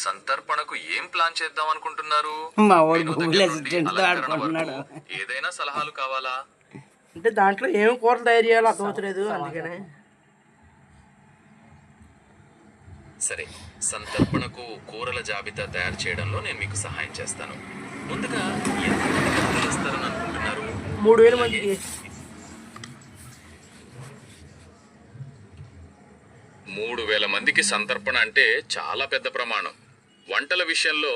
సంతర్పణకు ఏం ప్లాన్ చేద్దాం అనుకుంటున్నారు? మా వాడు మెనూ గూగుల్ దగ్గర నుండి అసిస్టెంట్ తో అలంకరణ వరకు ఆడుకుంటున్నాడు. ఏదైనా సలహాలు కావాలా? అంటే దాంట్లో ఏం కూరలు తయారు చేయాలో అర్థమవుతలేదు, అందుకనే. సరే, సంతర్పణకు కూరల జాబితా తయారు చేయడంలో నేను మీకు సహాయం చేస్తాను. ముందుగా ఎంతమంది భక్తులు వస్తారని అనుకుంటున్నారు? 3000 మందికి. 3000 మందికి సంతర్పణ అంటే చాలా పెద్ద ప్రమాణం. వంటల విషయంలో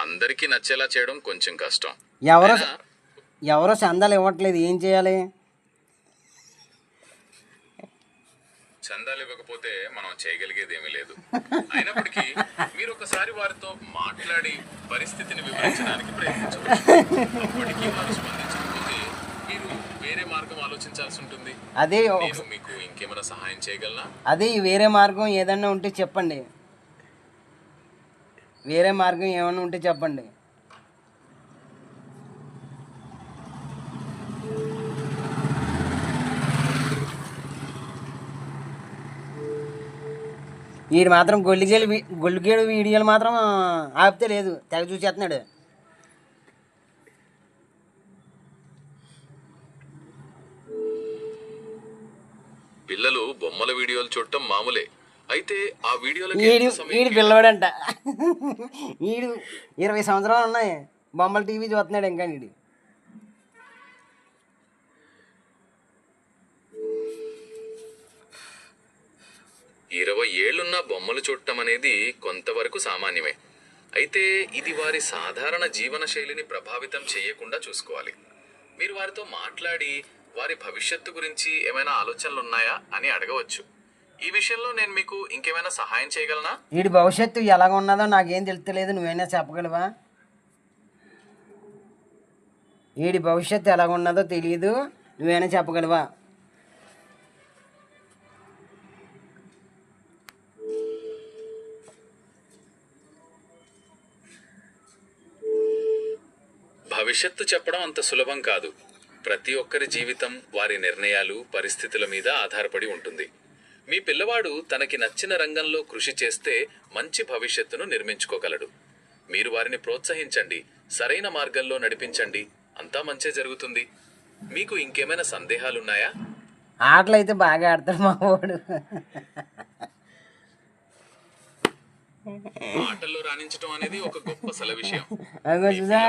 అందరికీ నచ్చేలా చేయడం కొంచెం కష్టం. ఎవరో చందాలు ఇవ్వట్లేదు, ఏం చేయాలి? చందాలు ఇవ్వకపోతే మనం చేయగలిగేది ఏమీ లేదు. అయినప్పటికీ మీరు ఒకసారి వారితో మాట్లాడి పరిస్థితిని వివరించడానికి ప్రయత్నించవచ్చు. అప్పటికీ వారు స్పందించకపోతే మీరు వేరే మార్గం ఆలోచించాల్సి ఉంటుంది. నేను మీకు ఇంకేమైనా సహాయం చేయగలనా? అదే వేరే మార్గం ఏదన్నా ఉంటే చెప్పండి. వేరే మార్గం ఏమన్నా ఉంటే చెప్పండి. వీడు మాత్రం గొల్లిగేడు వీడియోలు మాత్రం ఆపితే లేదు, తెగ చూసేస్తున్నాడు. పిల్లలు బొమ్మల వీడియోలు చూడటం మామూలే. అయితే ఆ వీడియోలో వీడు పిల్లవాడంట. వీడు 20 సంవత్సరాలు ఉన్నాయి, బొమ్మల టీవీ చూస్తున్నాడు ఇంకా. వీడు 20 ఏళ్లున్న బొమ్మలు చూడటం అనేది కొంతవరకు సామాన్యమే. అయితే ఇది వారి సాధారణ జీవన శైలిని ప్రభావితం చేయకుండా చూసుకోవాలి. మీరు వారితో మాట్లాడి వారి భవిష్యత్తు గురించి ఏమైనా ఆలోచనలు ఉన్నాయా అని అడగవచ్చు. ఈ విషయంలో నేను మీకు ఇంకేమైనా సహాయం చేయగలనా? వీడి భవిష్యత్తు ఎలాగ ఉన్నదో నాకేం తెలుస్తలేదు, నువ్వైనా చెప్పగలవా? వీడి భవిష్యత్తు ఎలాగ ఉన్నదో తెలియదు, నువ్వైనా చెప్పగలవా? భవిష్యత్తు చెప్పడం అంత సులభం కాదు. ప్రతి ఒక్కరి జీవితం వారి నిర్ణయాలు, పరిస్థితుల మీద ఆధారపడి ఉంటుంది. మీ పిల్లవాడు తనకి నచ్చిన రంగంలో కృషి చేస్తే మంచి భవిష్యత్తును నిర్మించుకోగలడు. మీరు వారిని ప్రోత్సహించండి, సరైన మార్గంలో నడిపించండి, అంతా మంచే జరుగుతుంది. మీకు ఇంకేమైనా సందేహాలున్నాయా? ఆటలు అయితే బాగా ఆడతాడు మా వాడు. ఆటల్లో రాణించడం అనేది ఒక గొప్ప విషయం. అగో చూసా.